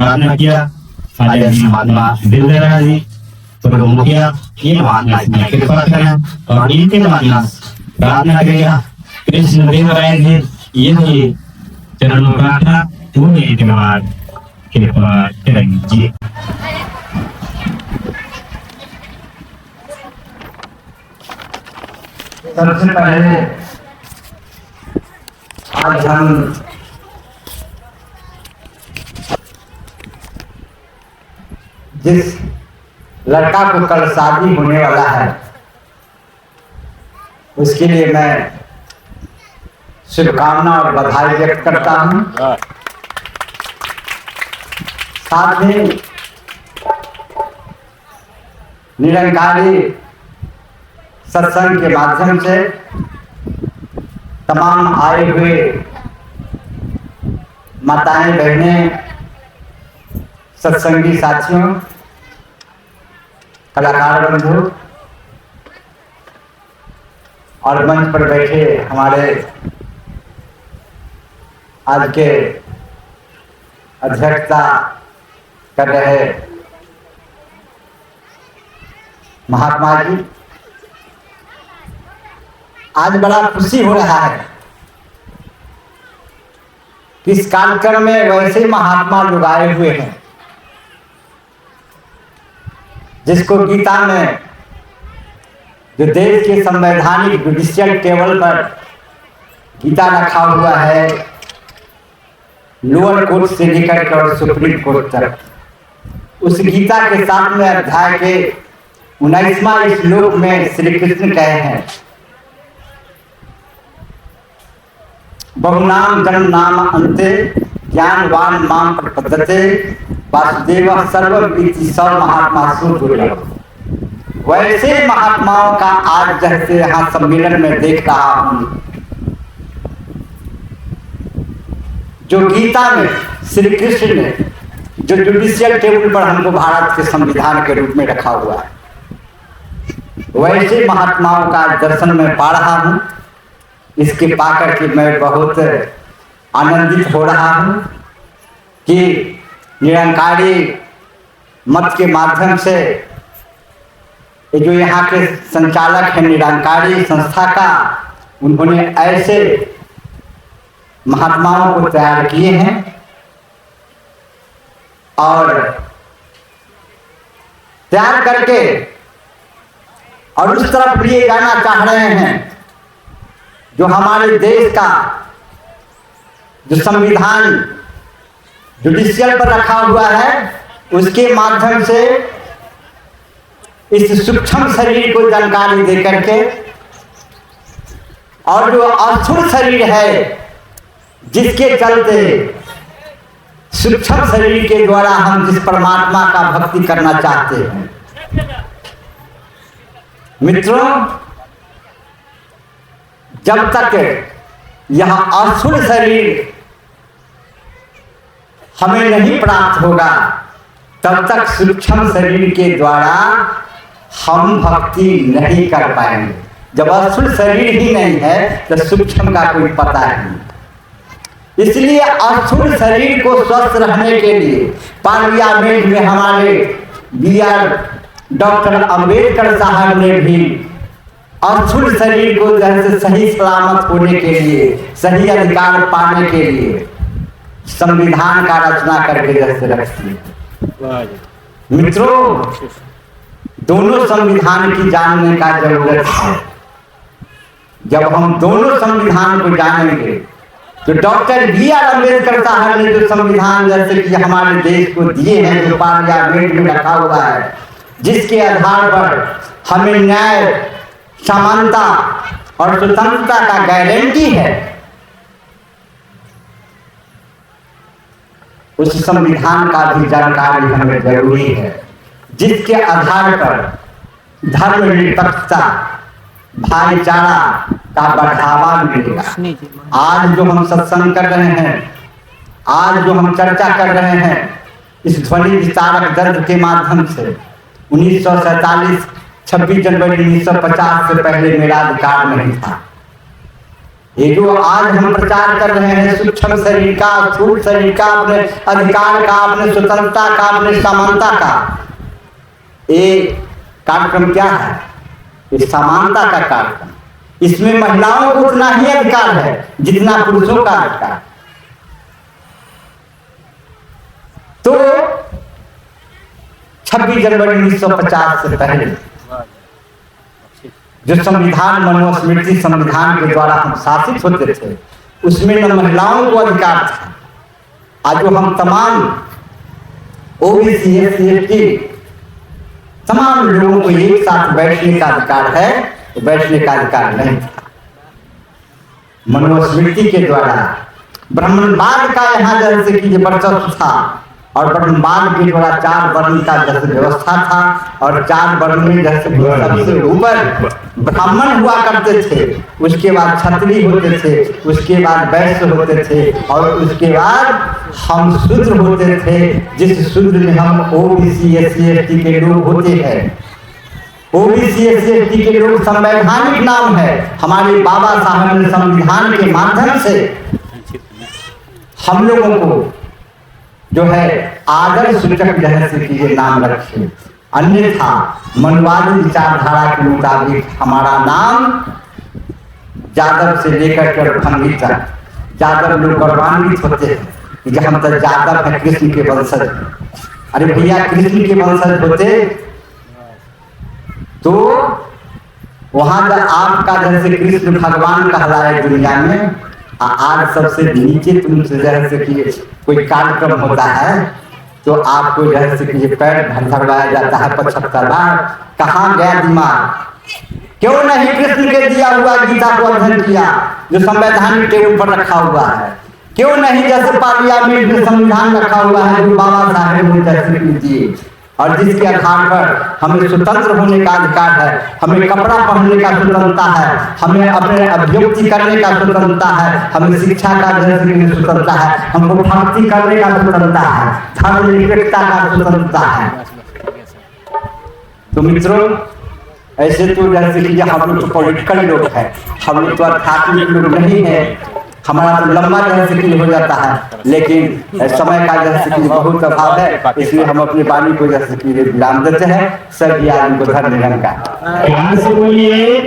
प्रार्थना किया। आदरणीय महात्मा बिरला जी पूर्व मुखिया ये महात्मा इसमें कृपा करें और इनके महात्मा प्रार्थना करेगा। कृष्ण देव राय जी ये भी चरणों प्रार्थना पूर्ण के बाद कृपा करेंगे। सबसे पहले आज हम जिस लड़का को कल शादी होने वाला है उसके लिए मैं शुभकामना और बधाई व्यक्त करता हूं। साथ ही निरंकारी सत्संग के माध्यम से तमाम आए हुए माताएं बहनें सत्संगी साथियों कलाकार बंधु और मंच पर बैठे हमारे आज के अध्यक्षता कर रहे महात्मा जी, आज बड़ा खुशी हो रहा है कि इस कार्यक्रम में वैसे महात्मा लोग आए हुए हैं जिसको गीता में जो देश के संवैधानिक जुडिशियल टेबल पर गीता रखा हुआ है, लोअर कोर्ट से लेकर और सुप्रीम कोर्ट तक, उस गीता के 7वें अध्याय के 19वां श्लोक में श्री कृष्ण कहे हैं, बहुनाम जन्म नाम अंते ज्ञानवान माम प्रपद्यते वासुदेव सर्वविदित सब महात्मा सुदुर्लभ। वैसे महात्माओं का आज जैसे यहाँ सम्मेलन में देख रहा हूं जो गीता में श्री कृष्ण ने जो जुडिशियल टेबल पर हमको भारत के संविधान के रूप में रखा हुआ है, वैसे महात्माओं का दर्शन में पा रहा हूं। इसके पाकर के मैं बहुत आनंदित हो रहा हूं कि निरंकारी मत के माध्यम से जो यहाँ के संचालक हैं निरंकारी संस्था का, उन्होंने ऐसे महात्माओं को तैयार किए हैं और तैयार करके और उस तरफ लिए जाना चाह रहे हैं जो हमारे देश का जो संविधान जुडिशियल पर रखा हुआ है उसके माध्यम से इस सूक्ष्म शरीर को जानकारी दे करके और जो अस्थूल शरीर है जिसके चलते सूक्ष्म शरीर के द्वारा हम जिस परमात्मा का भक्ति करना चाहते हैं। मित्रों, जब तक यह अस्थूल शरीर हमें नहीं प्राप्त होगा तब तक सूक्ष्म शरीर के द्वारा हम भक्ति नहीं कर पाएंगे। जब अस्थूल शरीर ही नहीं है तो सूक्ष्म का कोई पता नहीं। इसलिए अस्थूल शरीर को स्वस्थ रहने के लिए पार्लियामेंट में हमारे BR डॉक्टर अंबेडकर साहब ने भी अस्थूल शरीर को जैसे सही सलामत होने के लिए, सही अधिकार पाने के लिए संविधान का रचना करके जैसे रखती है। मित्रों, दोनों संविधान की जानने का जरूरत है। जब हम दोनों संविधान को जानेंगे तो डॉक्टर BR अम्बेडकर साहब ने जो संविधान जैसे कि हमारे देश को दिए हैं, जो पार्लियामेंट में रखा हुआ है, जिसके आधार पर हमें न्याय, समानता और स्वतंत्रता का गारंटी है, उस संविधान का भी जानकारी हमें जरूरी है, जिसके आधार पर धर्मनिरपेक्षता, भाईचारा का बढ़ावा मिलेगा। आज जो हम सत्संग कर रहे हैं, आज जो हम चर्चा कर रहे हैं, इस ध्वनि विस्तारक यंत्र के माध्यम से 1947 26 जनवरी 1950 से पहले मेरा अधिकार नहीं था। ये जो आज हम प्रचार कर रहे हैं सूक्ष्म शरीर का, स्थूल शरीर का, अपने अधिकार का, अपने स्वतंत्रता का, अपने समानता का, ये कार्यक्रम क्या है? ये समानता का कार्यक्रम। इसमें महिलाओं को उतना ही अधिकार है जितना पुरुषों का अधिकार। तो 26 जनवरी 1950 से पहले जो संविधान, मनुस्मृति संविधान के द्वारा हम शासित होते थे, उसमें न महिलाओं को अधिकार था। आज जो हम तमाम ओबीसी, एससी, एसटी तमाम लोगों को एक साथ बैठने का अधिकार है, तो बैठने का अधिकार नहीं था। मनुस्मृति के द्वारा ब्राह्मणवाद का यहाँ जैसे कि वर्चस्व था, और ब्रह्मांड के द्वारा 4 वर्ण का जैसे व्यवस्था था, और 4 वर्ण में जैसे सबसे ऊपर ब्राह्मण हुआ करते थे, उसके बाद क्षत्रिय होते थे, उसके बाद वैश्य होते थे, और उसके बाद हम शूद्र होते थे, जिस शूद्र में हम ओबीसी, एससी, एसटी के लोग होते हैं। ओबीसी, एससी, एसटी के लोग संवैधानिक नाम है। हमारे बाबा साहब ने संविधान के माध्यम से हम लोगों को जो है आदर सूचक जैसे कि ये नाम रखे, अन्यथा मनवादी विचारधारा के मुताबिक हमारा नाम यादव से लेकर के फंगी तक, यादव लोग गौरवान्वित होते हैं कि हम तो यादव है, कृष्ण के वंशज। अरे भैया, कृष्ण के वंशज होते तो वहां जब आपका जैसे कृष्ण भगवान कहलाए दुनिया में, आज सबसे नीचे तुमसे जैसे कि कोई कार्यक्रम होता है तो आपको जैसे कि पैर धरवाया जाता है 75 बार। कहाँ गया दिमाग? क्यों नहीं कृष्ण के दिया हुआ गीता को अध्ययन किया जो संवैधान के ऊपर रखा हुआ है? क्यों नहीं जैसे पार्लियामेंट में संविधान रखा हुआ है जो बाबा साहेब ने जैसे दिए, और जिसके आधार पर हमें स्वतंत्र होने का अधिकार है, हमें कपड़ा पहनने का स्वतंत्रता है, हमें अपने अभिव्यक्ति करने का स्वतंत्रता है, हमें शिक्षा का स्वतंत्रता है, हमको भक्ति करने का स्वतंत्रता है, धर्मनिरपेक्षता का स्वतंत्रता है। तो मित्रों, ऐसे तो जैसे कि हम लोग तो पॉलिटिकल लोग हैं, हम लोग तो आध्यात्मिक लोग नहीं है, हमारा तो लंबा जैसे कि हो जाता है, लेकिन समय का जैसे कि बहुत अभाव है, इसलिए हम अपनी वाणी को जैसे कि विराम देते हैं। सभी आदमी को धन्यवाद का। बोलिए।